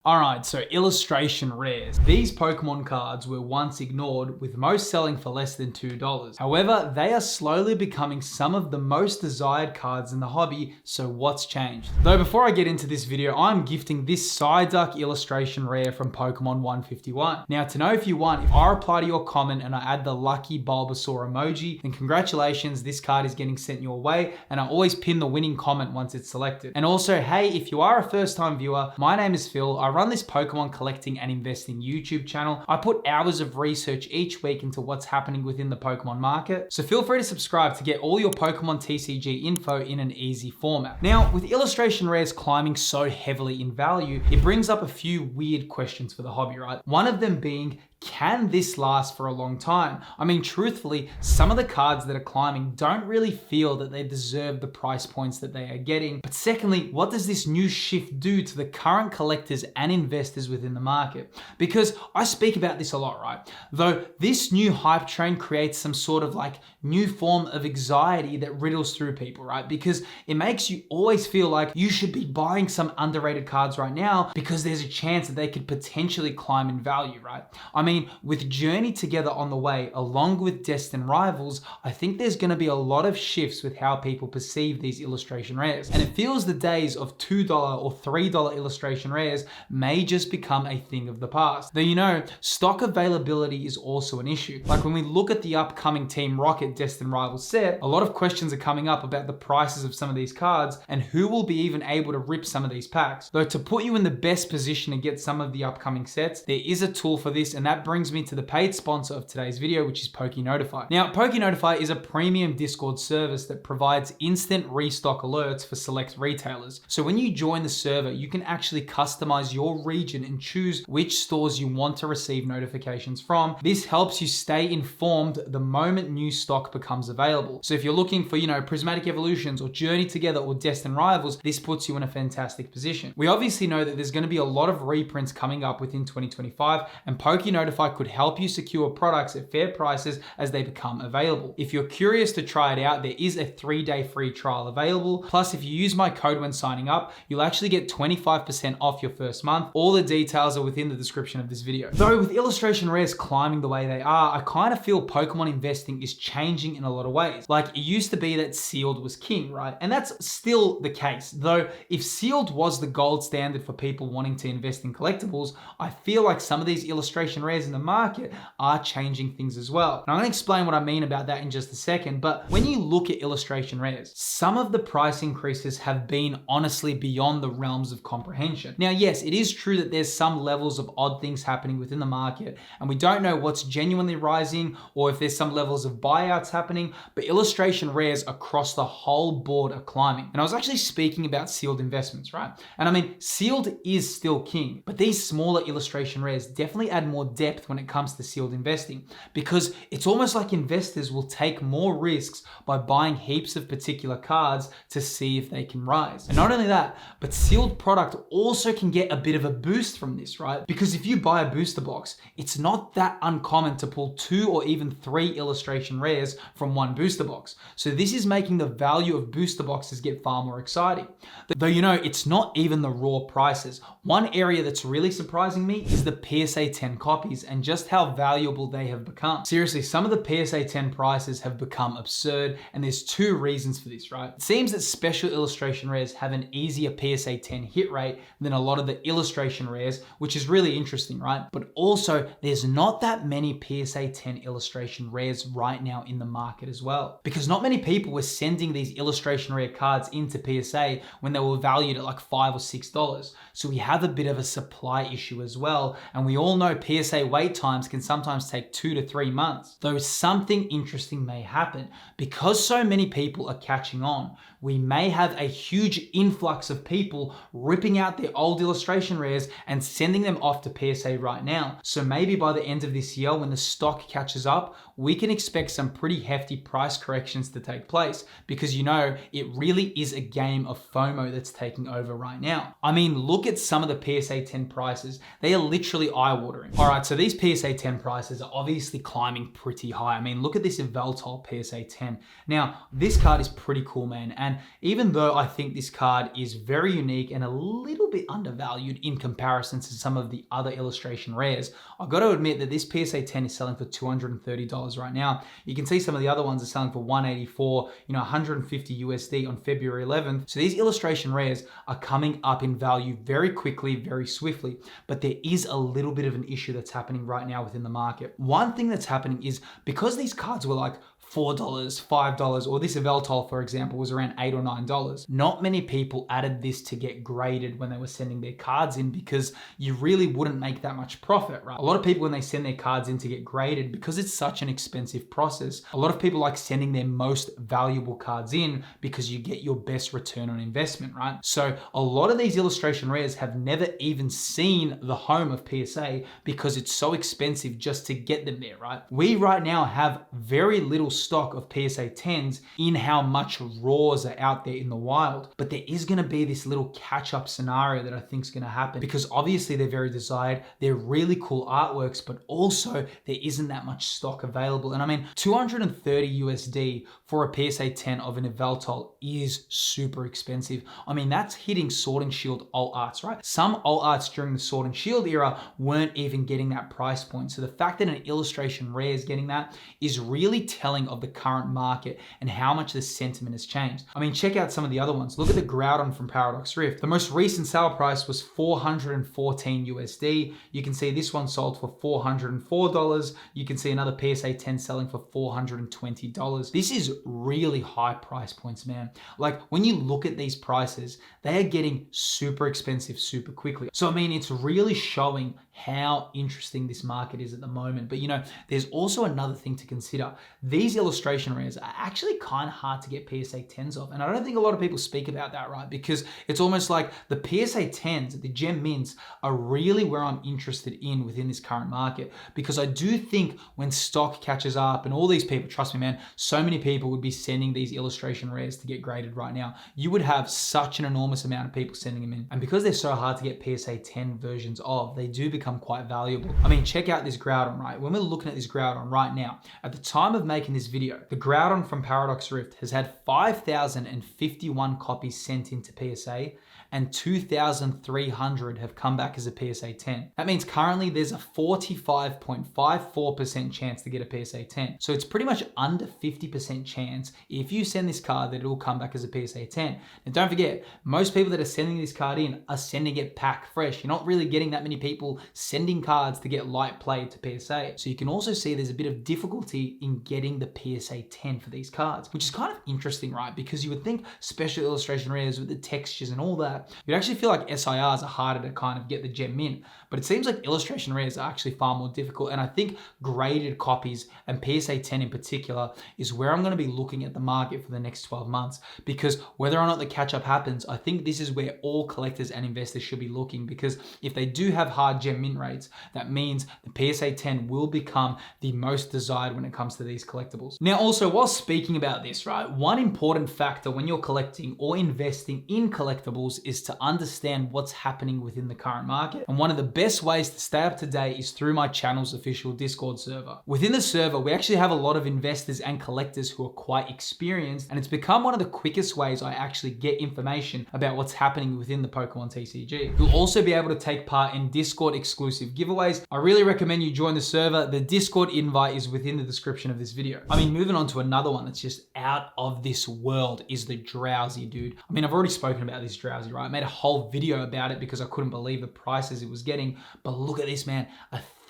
Alright, so illustration rares. These Pokemon cards were once ignored, with most selling for less than $2. However, they are slowly becoming some of the most desired cards in the hobby, so what's changed? Though before I get into this video, I'm gifting this Psyduck illustration rare from Pokemon 151. Now to know if you won, if I reply to your comment and I add the lucky Bulbasaur emoji, then congratulations, this card is getting sent your way, and I always pin the winning comment once it's selected. And also, hey, if you are a first time viewer, my name is Phil. I run this Pokemon collecting and investing YouTube channel. I put hours of research each week into what's happening within the Pokemon market. So feel free to subscribe to get all your Pokemon TCG info in an easy format. Now, with illustration rares climbing so heavily in value, it brings up a few weird questions for the hobby, right? One of them being, can this last for a long time? I mean, truthfully, some of the cards that are climbing don't really feel that they deserve the price points that they are getting. But secondly, what does this new shift do to the current collectors and investors within the market? Because I speak about this a lot, right? Though this new hype train creates some sort of like new form of anxiety that riddles through people, right? Because it makes you always feel like you should be buying some underrated cards right now because there's a chance that they could potentially climb in value, right? I mean, with Journey Together on the way, along with Destined Rivals, I think there's going to be a lot of shifts with how people perceive these illustration rares. And it feels the days of $2 or $3 illustration rares may just become a thing of the past. Though, you know, stock availability is also an issue. Like when we look at the upcoming Team Rocket Destined Rivals set, a lot of questions are coming up about the prices of some of these cards and who will be even able to rip some of these packs. Though to put you in the best position to get some of the upcoming sets, there is a tool for this, and that brings me to the paid sponsor of today's video, which is PokeNotify. Now, PokeNotify is a premium Discord service that provides instant restock alerts for select retailers. So when you join the server, you can actually customize your region and choose which stores you want to receive notifications from. This helps you stay informed the moment new stock becomes available. So if you're looking for, you know, Prismatic Evolutions or Journey Together or Destined Rivals, this puts you in a fantastic position. We obviously know that there's going to be a lot of reprints coming up within 2025, and PokeNotify could help you secure products at fair prices as they become available. If you're curious to try it out, there is a 3-day free trial available. Plus, if you use my code when signing up, you'll actually get 25% off your first month. All the details are within the description of this video. Though with illustration rares climbing the way they are, I kind of feel Pokemon investing is changing in a lot of ways. Like, it used to be that sealed was king, right? And that's still the case. Though if sealed was the gold standard for people wanting to invest in collectibles, I feel like some of these illustration rares in the market are changing things as well. And I'm going to explain what I mean about that in just a second, but when you look at illustration rares, some of the price increases have been honestly beyond the realms of comprehension. Now, yes, it is true that there's some levels of odd things happening within the market, and we don't know what's genuinely rising or if there's some levels of buyouts happening, but illustration rares across the whole board are climbing. And I was actually speaking about sealed investments, right? And I mean, sealed is still king, but these smaller illustration rares definitely add more depth when it comes to sealed investing, because it's almost like investors will take more risks by buying heaps of particular cards to see if they can rise. And not only that, but sealed product also can get a bit of a boost from this, right? Because if you buy a booster box, it's not that uncommon to pull 2 or even 3 illustration rares from one booster box. So this is making the value of booster boxes get far more exciting. Though, you know, it's not even the raw prices. One area that's really surprising me is the PSA 10 copies and just how valuable they have become. Seriously, some of the PSA 10 prices have become absurd, and there's 2 reasons for this, right? It seems that special illustration rares have an easier PSA 10 hit rate than a lot of the illustration rares, which is really interesting, right? But also, there's not that many PSA 10 illustration rares right now in the market as well, because not many people were sending these illustration rare cards into PSA when they were valued at like $5 or $6. So we have a bit of a supply issue as well, and we all know PSA wait times can sometimes take 2 to 3 months. Though something interesting may happen. Because so many people are catching on, we may have a huge influx of people ripping out their old illustration rares and sending them off to PSA right now. So maybe by the end of this year, when the stock catches up, we can expect some pretty hefty price corrections to take place, because, you know, it really is a game of FOMO that's taking over right now. I mean, look at some of the PSA 10 prices. They are literally eye-watering. All right, so these PSA 10 prices are obviously climbing pretty high. I mean, look at this Yveltal PSA 10. Now, this card is pretty cool, man. And even though I think this card is very unique and a little bit undervalued in comparison to some of the other illustration rares, I've got to admit that this PSA 10 is selling for $230 right now. You can see some of the other ones are selling for $184, 150 USD on February 11th. So these illustration rares are coming up in value very quickly, very swiftly. But there is a little bit of an issue that's happening right now within the market. One thing that's happening is because these cards were like $4, $5, or this Yveltal, for example, was around $8 or $9. Not many people added this to get graded when they were sending their cards in because you really wouldn't make that much profit, right? A lot of people, when they send their cards in to get graded, because it's such an expensive process, a lot of people like sending their most valuable cards in because you get your best return on investment, right? So a lot of these illustration rares have never even seen the home of PSA because it's so expensive just to get them there, right? We right now have very little stock of PSA 10s in how much raws are out there in the wild. But there is going to be this little catch-up scenario that I think is going to happen because obviously they're very desired. They're really cool artworks, but also there isn't that much stock available. And I mean, 230 USD for a PSA 10 of an Yveltal is super expensive. I mean, that's hitting Sword and Shield alt arts, right? Some alt arts during the Sword and Shield era weren't even getting that price point. So the fact that an illustration rare is getting that is really telling of the current market and how much the sentiment has changed. I mean, check out some of the other ones. Look at the Groudon from Paradox Rift. The most recent sale price was 414 USD. You can see this one sold for $404. You can see another PSA 10 selling for $420. This is really high price points, man. Like when you look at these prices, they are getting super expensive super quickly. So I mean, it's really showing how interesting this market is at the moment. But there's also another thing to consider. These illustration rares are actually kind of hard to get PSA 10s of. And I don't think a lot of people speak about that, right? Because it's almost like the PSA 10s, the gem mints, are really where I'm interested in within this current market. Because I do think when stock catches up and all these people, trust me, man, so many people would be sending these illustration rares to get graded right now. You would have such an enormous amount of people sending them in. And because they're so hard to get PSA 10 versions of, they do become quite valuable. I mean, check out this Groudon, right? When we're looking at this Groudon right now, at the time of making this video, the Groudon from Paradox Rift has had 5,051 copies sent into PSA and 2,300 have come back as a PSA 10. That means currently there's a 45.54% chance to get a PSA 10. So it's pretty much under 50% chance if you send this card that it will come back as a PSA 10. And don't forget, most people that are sending this card in are sending it pack fresh. You're not really getting that many people sending cards to get light played to PSA. So you can also see there's a bit of difficulty in getting the PSA 10 for these cards, which is kind of interesting, right? Because you would think special illustration rares with the textures and all that, you'd actually feel like SIRs are harder to kind of get the gem mint, but it seems like illustration rares are actually far more difficult. And I think graded copies and PSA 10 in particular is where I'm going to be looking at the market for the next 12 months, because whether or not the catch up happens, I think this is where all collectors and investors should be looking, because if they do have hard gem mint rates, that means the PSA 10 will become the most desired when it comes to these collectibles. Now, also, while speaking about this, right, one important factor when you're collecting or investing in collectibles is to understand what's happening within the current market. And one of the best ways to stay up to date is through my channel's official Discord server. Within the server, we actually have a lot of investors and collectors who are quite experienced, and it's become one of the quickest ways I actually get information about what's happening within the Pokemon TCG. You'll also be able to take part in Discord exclusive giveaways. I really recommend you join the server. The Discord invite is within the description of this video. I mean, moving on to another one that's just out of this world is the Drowzee, dude. I mean, I've already spoken about this Drowzee, right? I made a whole video about it because I couldn't believe the prices it was getting. But look at this, man.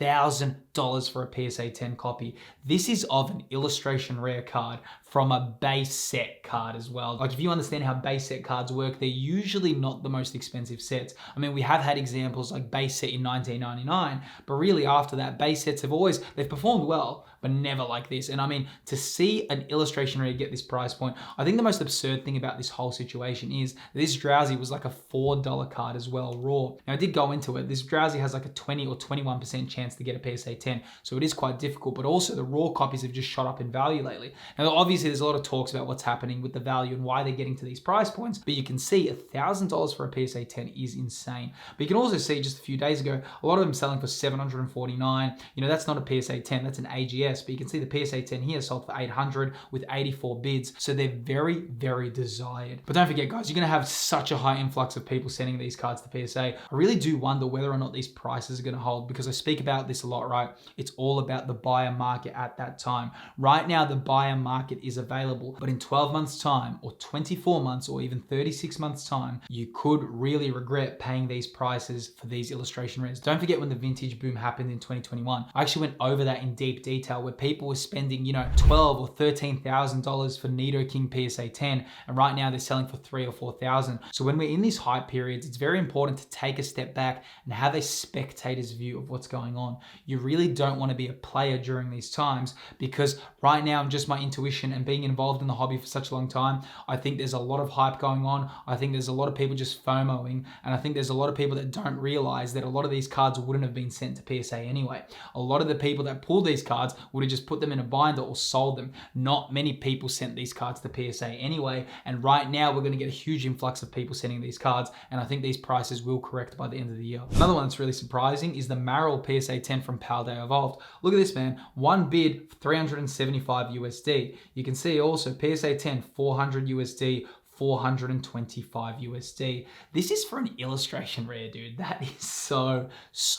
$1,000 for a PSA 10 copy. This is of an illustration rare card from a base set card as well. Like, if you understand how base set cards work, they're usually not the most expensive sets. I mean, we have had examples like base set in 1999, but really after that, base sets they've performed well, but never like this. And I mean, to see an illustration rare get this price point, I think the most absurd thing about this whole situation is this Drowzee was like a $4 card as well, raw. Now, I did go into it. This Drowzee has like a 20 or 21% chance chance to get a PSA 10. So it is quite difficult, but also the raw copies have just shot up in value lately. Now, obviously there's a lot of talks about what's happening with the value and why they're getting to these price points, but you can see $1,000 for a PSA 10 is insane. But you can also see just a few days ago, a lot of them selling for $749. You know, that's not a PSA 10, that's an AGS, but you can see the PSA 10 here sold for $800 with 84 bids. So they're very, very desired. But don't forget, guys, you're gonna have such a high influx of people sending these cards to PSA. I really do wonder whether or not these prices are gonna hold, because I speak about this a lot, right? It's all about the buyer market at that time. Right now, the buyer market is available, but in 12 months time, or 24 months, or even 36 months time, you could really regret paying these prices for these illustration rares. Don't forget when the vintage boom happened in 2021. I actually went over that in deep detail, where people were spending, you know, $12,000 or $13,000 for Nidoking PSA 10, and right now they're selling for $3,000 or $4,000. So when we're in these hype periods, it's very important to take a step back and have a spectator's view of what's going on. You really don't want to be a player during these times, because right now, just my intuition and being involved in the hobby for such a long time, I think there's a lot of hype going on. I think there's a lot of people just FOMOing, and I think there's a lot of people that don't realize that a lot of these cards wouldn't have been sent to PSA anyway. A lot of the people that pulled these cards would have just put them in a binder or sold them. Not many people sent these cards to PSA anyway, and right now we're going to get a huge influx of people sending these cards, and I think these prices will correct by the end of the year. Another one that's really surprising is the Maril PSA 10 from Paldea Evolved. Look at this, man. One bid, 375 USD. You can see also PSA 10, 400 USD, 425 USD. This is for an illustration rare, dude. That is so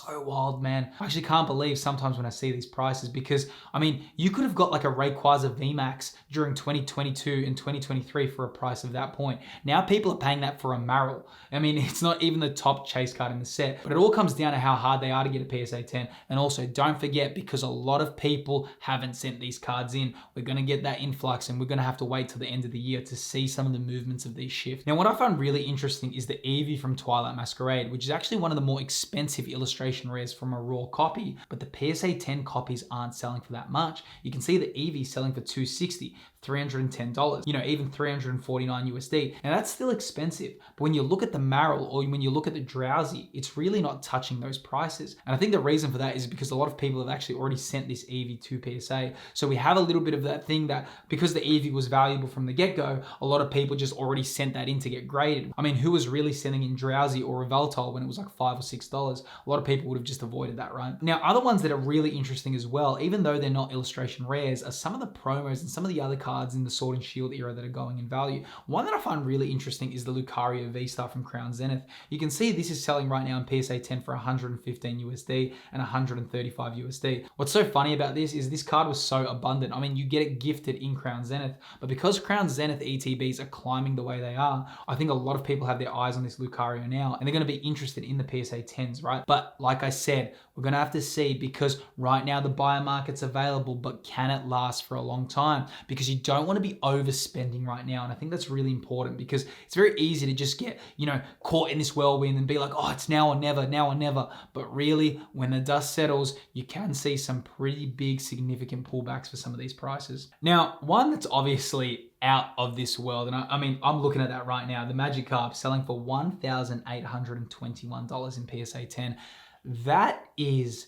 wild, man. I actually can't believe sometimes when I see these prices, because I mean, you could have got like a Rayquaza VMAX during 2022 and 2023 for a price of that point. Now people are paying that for a Maril. I mean, it's not even the top chase card in the set, but it all comes down to how hard they are to get a PSA 10. And also don't forget, because a lot of people haven't sent these cards in, we're gonna get that influx, and we're gonna have to wait till the end of the year to see some of the movement of these shifts. Now, what I found really interesting is the Eevee from Twilight Masquerade, which is actually one of the more expensive illustration rares from a raw copy, but the PSA 10 copies aren't selling for that much. You can see the Eevee selling for $260, $310, you know, even $349 USD. Now that's still expensive, but when you look at the Maril or when you look at the Drowzee, it's really not touching those prices. And I think the reason for that is because a lot of people have actually already sent this Eevee to PSA. So we have a little bit of that thing that because the Eevee was valuable from the get-go, a lot of people just already sent that in to get graded. I mean, who was really sending in Drowzee or Yveltal when it was like $5 or $6? A lot of people would have just avoided that, right? Now, other ones that are really interesting as well, even though they're not illustration rares, are some of the promos and some of the other cards in the Sword and Shield era that are going in value. One that I find really interesting is the Lucario V-Star from Crown Zenith. You can see this is selling right now in PSA 10 for 115 USD and 135 USD. What's so funny about this is this card was so abundant. I mean, you get it gifted in Crown Zenith, but because Crown Zenith ETBs are climbing the way they are, I think a lot of people have their eyes on this Lucario now, and they're going to be interested in the PSA 10s, right? But like I said, we're going to have to see, because right now the buyer market's available, but can it last for a long time? Because you don't want to be overspending right now. And I think that's really important, because it's very easy to just get, you know, caught in this whirlwind and be like, oh, it's now or never, now or never. But really, when the dust settles, you can see some pretty big, significant pullbacks for some of these prices. Now, one that's obviously out of this world, and I mean, I'm looking at that right now, the Magikarp selling for $1,821 in PSA 10. That is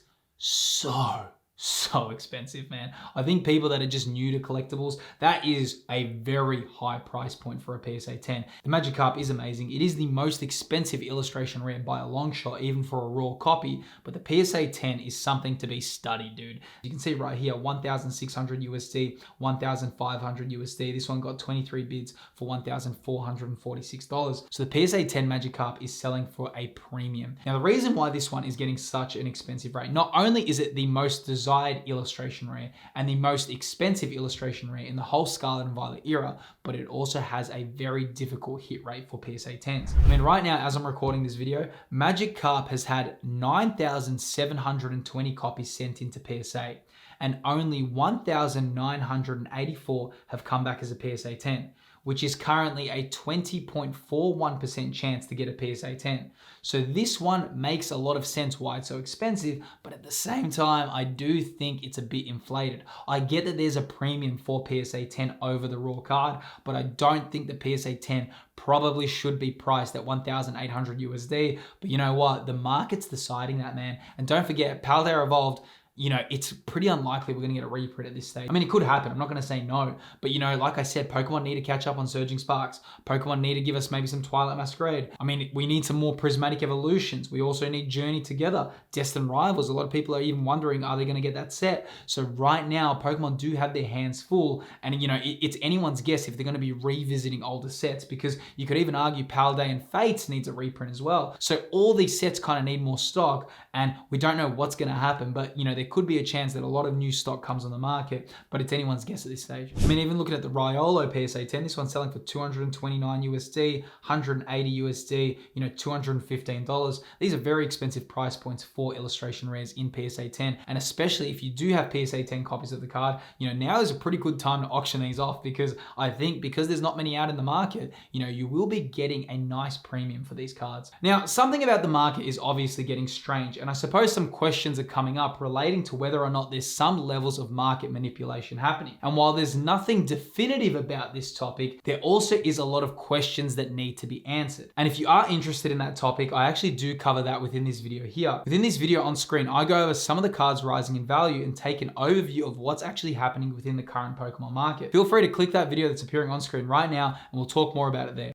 so expensive, man. I think people that are just new to collectibles, that is a very high price point for a PSA 10. The Magikarp is amazing. It is the most expensive illustration rare by a long shot, even for a raw copy, but the PSA 10 is something to be studied, dude. You can see right here, 1,600 USD, 1,500 USD. This one got 23 bids for $1,446. So the PSA 10 Magikarp is selling for a premium. Now, the reason why this one is getting such an expensive rate, not only is it the most desired illustration rare and the most expensive illustration rare in the whole Scarlet and Violet era, but it also has a very difficult hit rate for PSA 10s. I mean, right now, as I'm recording this video, Magikarp has had 9,720 copies sent into PSA, and only 1,984 have come back as a PSA 10, which is currently a 20.41% chance to get a PSA 10. So this one makes a lot of sense why it's so expensive, but at the same time, I do think it's a bit inflated. I get that there's a premium for PSA 10 over the raw card, but I don't think the PSA 10 probably should be priced at 1,800 USD. But you know what? The market's deciding that, man. And don't forget, Paldea Evolved, you know, it's pretty unlikely we're going to get a reprint at this stage. I mean, it could happen. I'm not going to say no. But, you know, like I said, Pokemon need to catch up on Surging Sparks. Pokemon need to give us maybe some Twilight Masquerade. I mean, we need some more Prismatic Evolutions. We also need Journey Together. Destined Rivals. A lot of people are even wondering, are they going to get that set? So right now, Pokemon do have their hands full. And, you know, it's anyone's guess if they're going to be revisiting older sets, because you could even argue Paldea and Fates needs a reprint as well. So all these sets kind of need more stock, and we don't know what's going to happen. But, you know, there could be a chance that a lot of new stock comes on the market, but it's anyone's guess at this stage. I mean, even looking at the Riolu PSA 10, this one's selling for 229 USD, 180 USD, you know, $215. These are very expensive price points for illustration rares in PSA 10, and especially if you do have PSA 10 copies of the card, you know, now is a pretty good time to auction these off, because I think because there's not many out in the market, you know, you will be getting a nice premium for these cards. Now, something about the market is obviously getting strange, and I suppose some questions are coming up relating to whether or not there's some levels of market manipulation happening. And while there's nothing definitive about this topic, there also is a lot of questions that need to be answered. And if you are interested in that topic, I actually do cover that within this video here. Within this video on screen, I go over some of the cards rising in value and take an overview of what's actually happening within the current Pokemon market. Feel free to click that video that's appearing on screen right now, and we'll talk more about it there.